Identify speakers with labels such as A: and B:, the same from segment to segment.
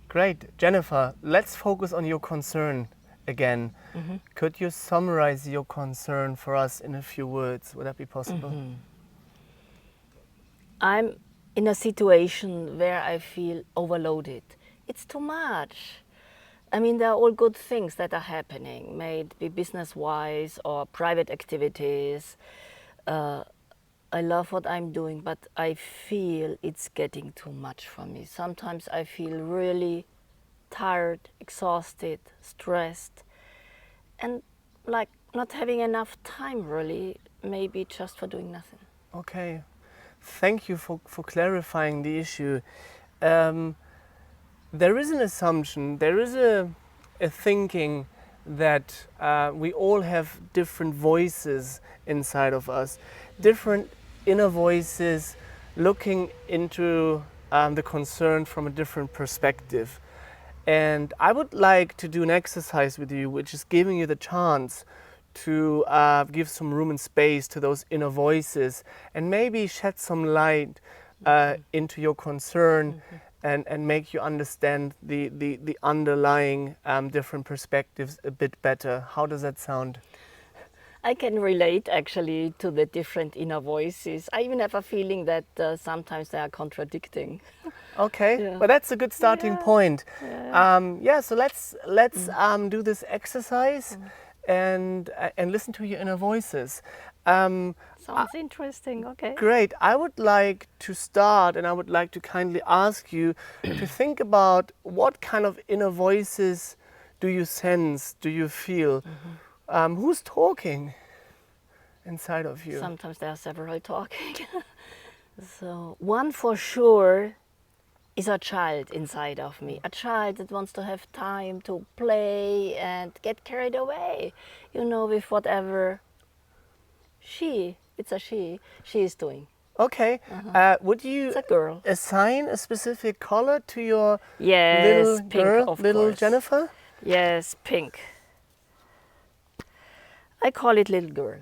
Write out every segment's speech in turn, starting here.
A: Great. Jennifer, let's focus on your concern again. Could you summarize your concern for us in a few words? Would that be possible?
B: I'm in a situation where I feel overloaded. It's too much. I mean, there are all good things that are happening, may it be business-wise or private activities. I love what I'm doing, but I feel it's getting too much for me. Sometimes I feel really tired, exhausted, stressed, and like not having enough time really, maybe just for doing nothing.
A: Okay. Thank you for clarifying the issue. There is an assumption, there is a thinking that we all have different voices inside of us, different inner voices looking into the concern from a different perspective. And I would like to do an exercise with you, which is giving you the chance to give some room and space to those inner voices and maybe shed some light into your concern and make you understand the underlying different perspectives a bit better. How does that sound?
B: I can relate actually to the different inner voices. I even have a feeling that sometimes they are contradicting.
A: Okay,
B: Yeah.
A: well that's a good starting
B: Yeah.
A: point.
B: Yeah.
A: So let's do this exercise and listen to your inner voices.
B: Sounds interesting, okay.
A: Great. I would like to start and I would like to kindly ask you to think about what kind of inner voices do you sense, do you feel? Who's talking inside of you?
B: Sometimes there are several talking. So one for sure is a child inside of me. A child that wants to have time to play and get carried away, you know, with whatever it's a she is doing.
A: Okay. Would you
B: It's a girl.
A: assign a specific color to your
B: Yes,
A: little
B: pink,
A: girl,
B: of
A: little
B: course.
A: Jennifer?
B: Yes, pink. I call it little girl.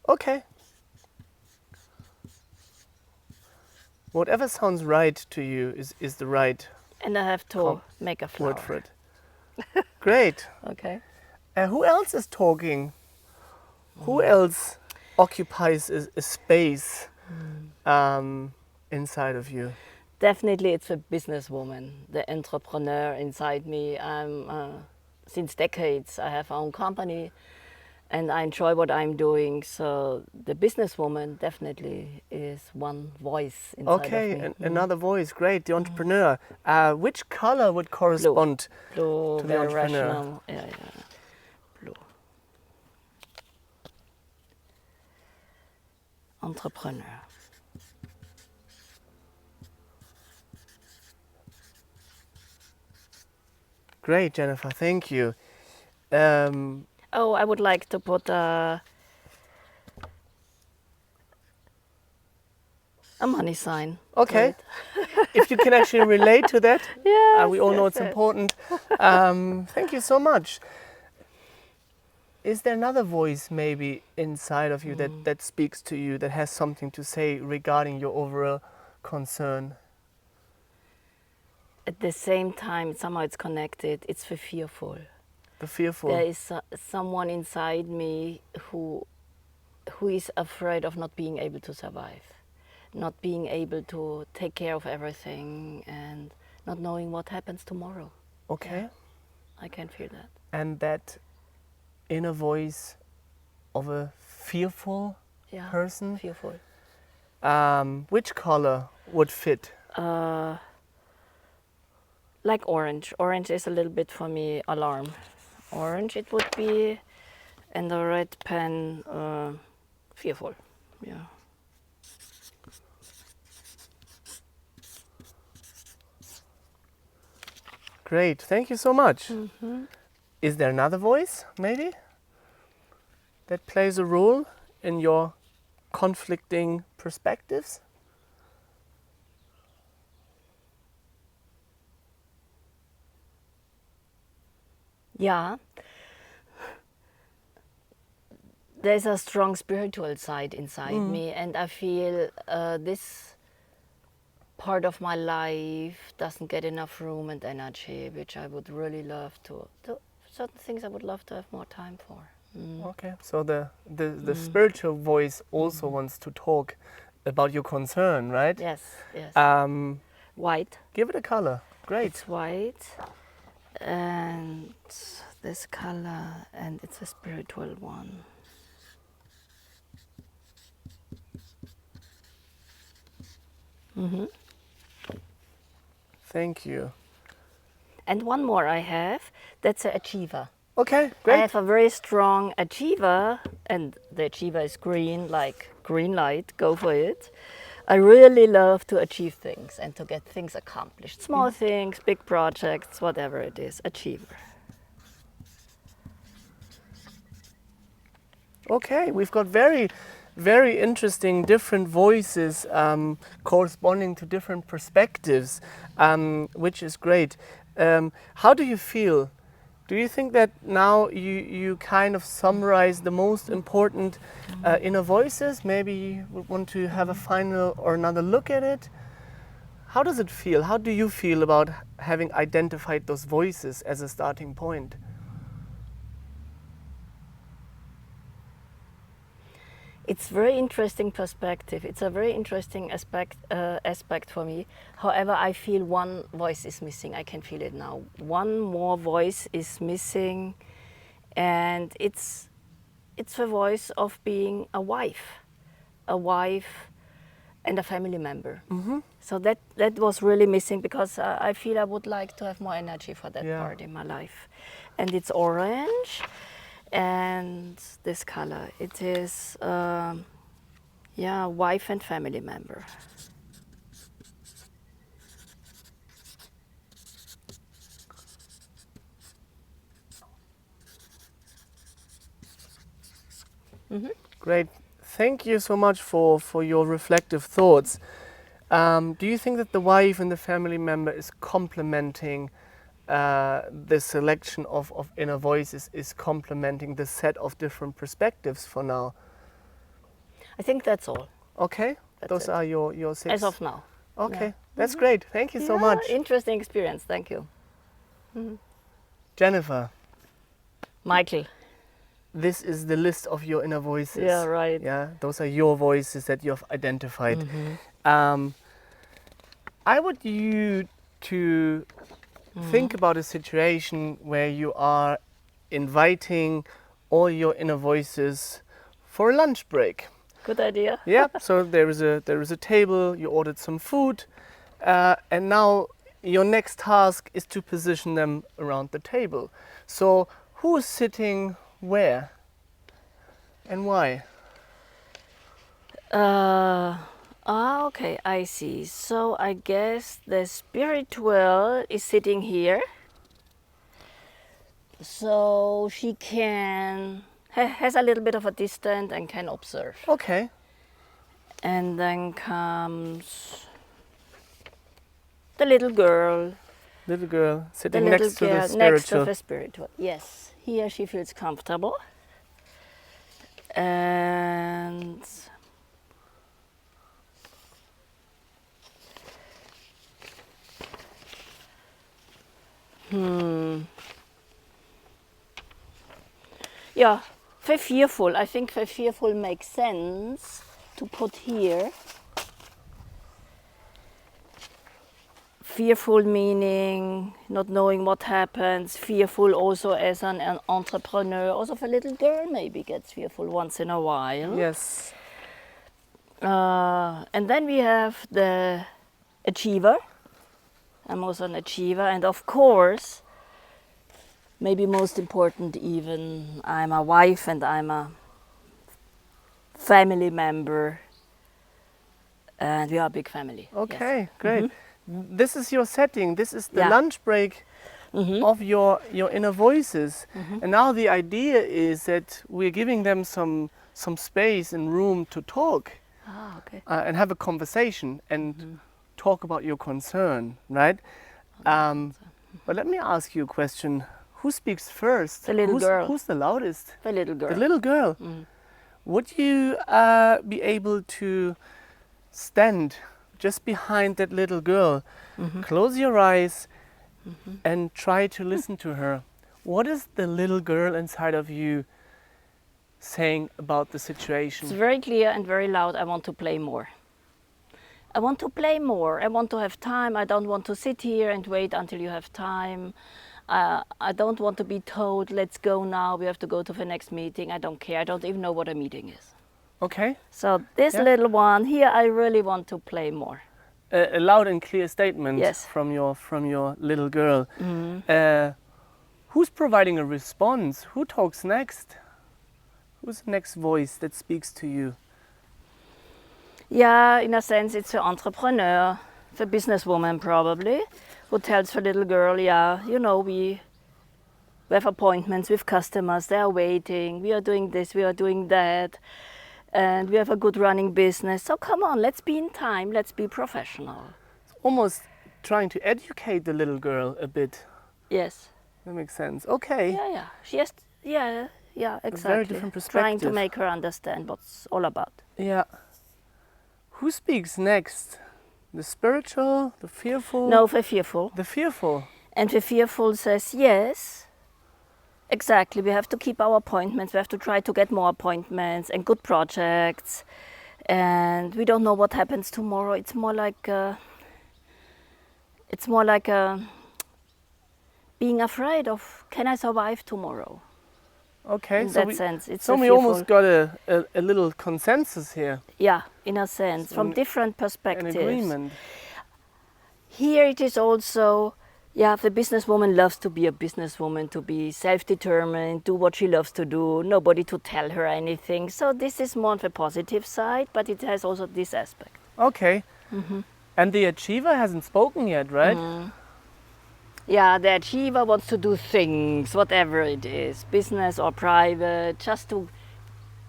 A: Okay. Whatever sounds right to you is the right
B: And I have to make a flower.
A: word for it. Great.
B: Okay.
A: Who else is talking? Who else occupies a space inside of you?
B: Definitely it's a businesswoman, the entrepreneur inside me. Since decades I have my own company and I enjoy what I'm doing. So the businesswoman definitely is one voice inside of me.
A: Okay, another voice, great, the entrepreneur. Which color would correspond
B: Blue,
A: to the
B: very
A: entrepreneur?
B: rational. Yeah. Blue. Entrepreneur.
A: Great, Jennifer, thank you.
B: Oh, I would like to put a money sign.
A: Okay,
B: to it.
A: if you can actually relate to that,
B: Yes,
A: we all know
B: yes,
A: it's
B: yes.
A: important. Thank you so much. Is there another voice maybe inside of you that speaks to you, that has something to say regarding your overall concern?
B: At the same time, somehow it's connected. It's the fearful.
A: The fearful.
B: There is someone inside me who is afraid of not being able to survive, not being able to take care of everything, and not knowing what happens tomorrow.
A: Okay.
B: Yeah, I can feel that.
A: And that inner voice of a fearful person,
B: Fearful.
A: which color would fit?
B: Like orange. Orange is a little bit for me alarm. Orange it would be, and the red pen, fearful. Yeah.
A: Great, thank you so much. Is there another voice, maybe, that plays a role in your conflicting perspectives?
B: Yeah. There's a strong spiritual side inside me, and I feel this part of my life doesn't get enough room and energy, which I would really love to certain things I would love to have more time for.
A: Okay, so the spiritual voice also wants to talk about your concern, right?
B: Yes, yes. White.
A: Give it a color. Great.
B: It's white, and this color, and it's a spiritual one.
A: Thank you.
B: And one more I have, that's an achiever.
A: Okay,
B: I
A: great.
B: have a very strong achiever, and the achiever is green, like green light, go for it. I really love to achieve things and to get things accomplished. Small things, big projects, whatever it is, achiever.
A: Okay, we've got very, very interesting different voices corresponding to different perspectives, which is great. How do you feel? Do you think that now you kind of summarize the most important inner voices? Maybe you would want to have a final or another look at it? How does it feel? How do you feel about having identified those voices as a starting point?
B: It's very interesting perspective. It's a very interesting aspect for me. However, I feel one voice is missing. I can feel it now. One more voice is missing, and it's the voice of being a wife and a family member. So that was really missing, because I feel I would like to have more energy for that part in my life. And it's orange. And this color, it is, wife and family member.
A: Great. Thank you so much for your reflective thoughts. Do you think that the wife and the family member is complementing the selection of inner voices, is complementing the set of different perspectives for now?
B: I think that's all.
A: Okay,
B: That's
A: those
B: it.
A: are your six.
B: As of now.
A: Okay, that's great. Thank you so much.
B: Interesting experience. Thank you.
A: Jennifer,
B: Michael.
A: this is the list of your inner voices.
B: Yeah, right.
A: Yeah, those are your voices that you have identified. I want you to think about a situation where you are inviting all your inner voices for a lunch break.
B: Good idea.
A: Yeah, so there is a table, you ordered some food, and now your next task is to position them around the table. So who is sitting where and why?
B: Okay, I see. So I guess the spiritual is sitting here. So she has a little bit of a distance and can observe.
A: Okay.
B: And then comes the little girl.
A: Little girl
B: The
A: sitting
B: little
A: next to
B: girl
A: the spiritual.
B: next to the spiritual. Yes, here she feels comfortable. And yeah, very fearful. I think very fearful makes sense to put here. Fearful meaning not knowing what happens. Fearful also as an entrepreneur. Also, a little girl maybe gets fearful once in a while.
A: Yes.
B: And then we have the achiever. I'm also an achiever, and of course, maybe most important even, I'm a wife and I'm a family member, and we are a big family.
A: Okay,
B: Yes.
A: great. This is your setting. This is the
B: Yeah.
A: lunch break of your inner voices. And now the idea is that we're giving them some space and room to talk
B: Ah, okay.
A: and have a conversation and talk about your concern, right? But let me ask you a question. Who speaks first?
B: The little girl.
A: Who's the loudest?
B: The little girl.
A: The little girl. Would you be able to stand just behind that little girl, close your eyes, and try to listen to her? What is the little girl inside of you saying about the situation?
B: It's very clear and very loud. I want to play more. I want to play more. I want to have time. I don't want to sit here and wait until you have time. I don't want to be told, let's go now, we have to go to the next meeting. I don't care. I don't even know what a meeting is.
A: Okay.
B: So this little one here, I really want to play more.
A: A loud and clear statement
B: Yes.
A: from your little girl. Who's providing a response? Who talks next? Who's the next voice that speaks to you?
B: Yeah, in a sense, it's the entrepreneur, the businesswoman probably, who tells the little girl, yeah, you know, we have appointments with customers, they are waiting, we are doing this, we are doing that, and we have a good running business. So come on, let's be in time, let's be professional.
A: Almost trying to educate the little girl a bit.
B: Yes.
A: That makes sense. Okay.
B: Yeah. She has, yeah, exactly.
A: very different
B: Trying to
A: perspective.
B: make her understand what's all about.
A: Yeah. Who speaks next? The spiritual, the fearful?
B: No, the fearful.
A: The fearful.
B: And the fearful says, yes, exactly, we have to keep our appointments, we have to try to get more appointments and good projects. And we don't know what happens tomorrow. It's more like being afraid of, can I survive tomorrow?
A: Okay.
B: In that sense, it's
A: so
B: a
A: we
B: fearful.
A: almost got a little consensus here.
B: Yeah, in a sense, from
A: an-
B: different
A: An
B: perspectives.
A: agreement.
B: Here it is also, yeah, the businesswoman loves to be a businesswoman, to be self-determined, do what she loves to do, nobody to tell her anything. So this is more on the positive side, but it has also this aspect.
A: Okay. And the achiever hasn't spoken yet, right?
B: Yeah, the achiever wants to do things, whatever it is, business or private, just to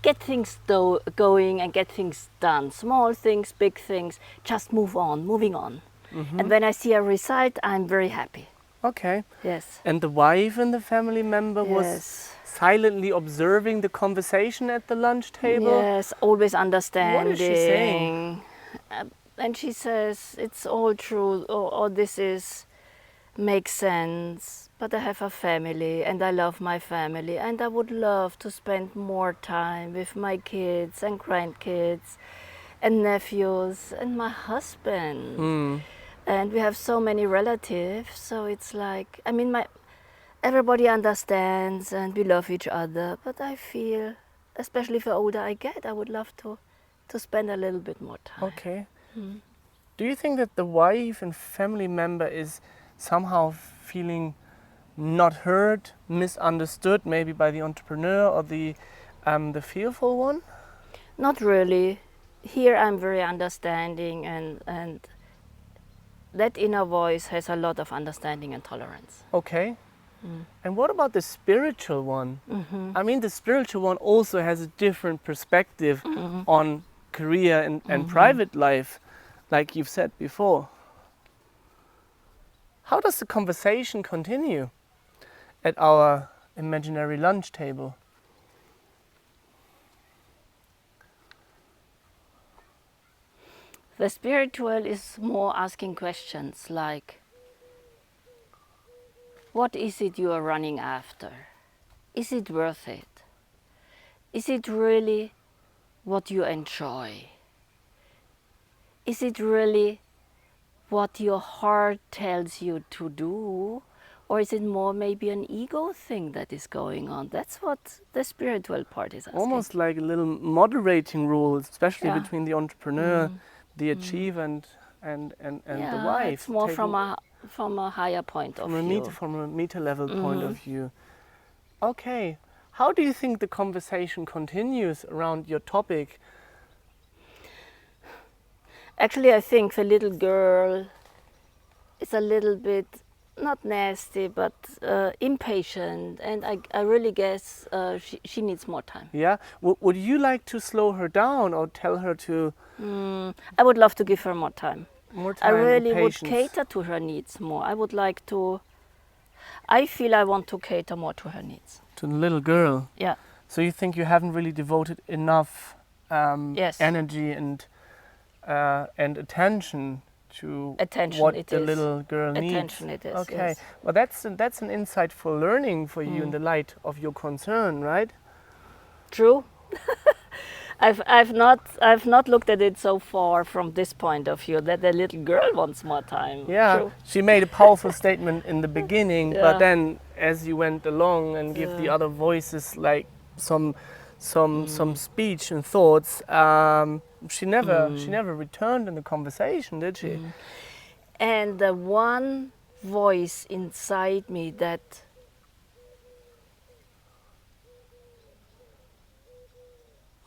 B: get things going and get things done. Small things, big things, just moving on. And when I see a result, I'm very happy.
A: Okay.
B: Yes.
A: And the wife and the family member was
B: Yes.
A: silently observing the conversation at the lunch table.
B: Yes, always understanding.
A: What is she saying?
B: And she says, it's all true, or this makes sense, but I have a family and I love my family and I would love to spend more time with my kids and grandkids and nephews and my husband. And we have so many relatives, so it's like, I mean, everybody understands and we love each other, but I feel, especially the older I get, I would love to spend a little bit more time.
A: Okay. Do you think that the wife and family member is somehow feeling not heard, misunderstood, maybe by the entrepreneur or the fearful one?
B: Not really. Here I'm very understanding and that inner voice has a lot of understanding and tolerance.
A: Okay. And what about the spiritual one? I mean, the spiritual one also has a different perspective on career and private life, like you've said before. How does the conversation continue at our imaginary lunch table?
B: The spiritual is more asking questions like, what is it you are running after? Is it worth it? Is it really what you enjoy? Is it really what your heart tells you to do? Or is it more maybe an ego thing that is going on? That's what the spiritual part is asking.
A: Almost like a little moderating rule, especially
B: Yeah.
A: between the entrepreneur, the achiever and the wife.
B: It's more
A: taking
B: from a higher point of view.
A: from a meter level point of view. Okay. How do you think the conversation continues around your topic?
B: Actually, I think the little girl is a little bit, not nasty, but impatient. And I really guess she needs more time.
A: Yeah. Would you like to slow her down or tell her to
B: I would love to give her more time.
A: more
B: I
A: time?
B: really
A: and
B: would
A: patience?
B: cater to her needs more. I would like to I feel I want to cater more to her needs.
A: To the little girl.
B: Yeah.
A: So you think you haven't really devoted enough
B: Yes.
A: energy and attention to
B: Attention,
A: what
B: it
A: the
B: is.
A: little girl needs?
B: Attention, it is.
A: Okay.
B: Yes.
A: Well, that's an insightful learning for you in the light of your concern, right?
B: True. I've not looked at it so far from this point of view that the little girl wants more time.
A: Yeah,
B: True.
A: she made a powerful statement in the beginning,
B: Yeah.
A: but then as you went along and give the
B: Yeah.
A: other voices like some speech and thoughts, she never returned in the conversation, did she?
B: And the one voice inside me that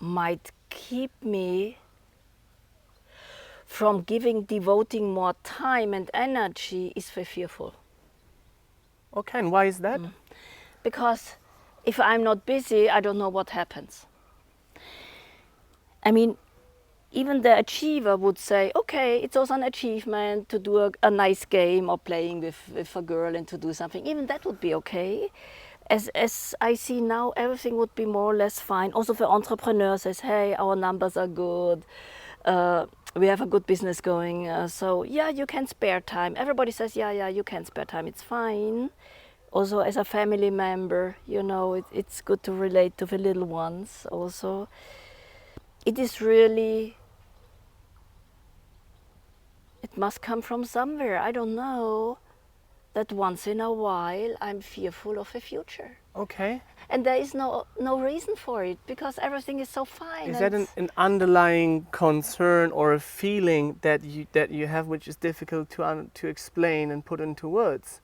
B: might keep me from devoting more time and energy is the fearful.
A: Okay, and why is that?
B: Because if I'm not busy, I don't know what happens. I mean, even the achiever would say, okay, it's also an achievement to do a nice game or playing with a girl and to do something. Even that would be okay. As I see now, everything would be more or less fine. Also the entrepreneur says, hey, our numbers are good. We have a good business going. So yeah, you can spare time. Everybody says, yeah, you can spare time. It's fine. Also as a family member, you know, it's good to relate to the little ones also. It is really, it must come from somewhere, I don't know, that once in a while I'm fearful of the future.
A: Okay.
B: And there is no reason for it because everything is so fine.
A: Is that an underlying concern or a feeling that you have which is difficult to explain and put into words?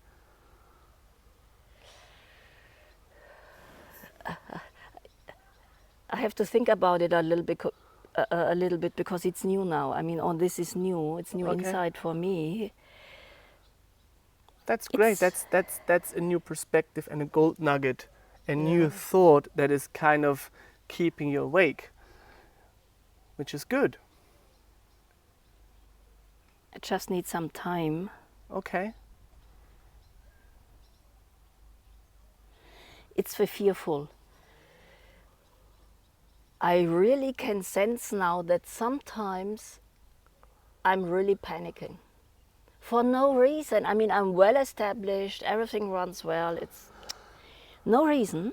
B: I have to think about it a little bit because it's new now. I mean, this is new. It's new insight for me.
A: That's great. That's a new perspective and a gold nugget, a new thought that is kind of keeping you awake, which is good.
B: I just need some time.
A: Okay.
B: It's the fearful. I really can sense now that sometimes I'm really panicking. For no reason. I mean, I'm well established, everything runs well, it's no reason,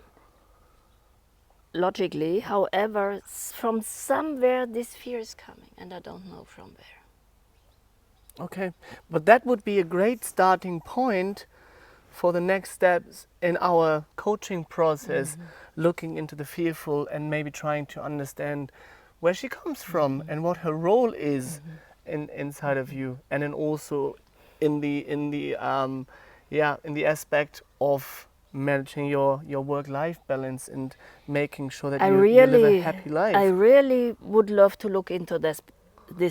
B: logically. However, from somewhere this fear is coming and I don't know from where.
A: Okay, but that would be a great starting point for the next steps in our coaching process, looking into the fearful and maybe trying to understand where she comes from and what her role is inside of you, and then also in the aspect of managing your work-life balance and making sure that you live a happy life.
B: I really would love to look into this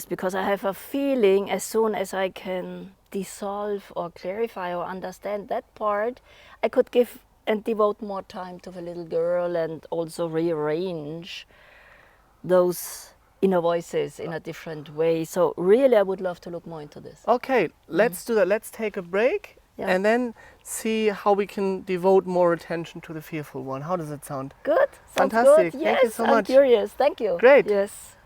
B: because I have a feeling as soon as I can dissolve or clarify or understand that part, I could give and devote more time to the little girl and also rearrange those inner voices in a different way. So really I would love to look more into this.
A: Okay, let's do that. Let's take a break and then see how we can devote more attention to the fearful one. How does it sound?
B: Good. Sounds
A: Fantastic.
B: Good.
A: Thank
B: yes,
A: you so much.
B: I'm curious. Thank you.
A: Great.
B: Yes.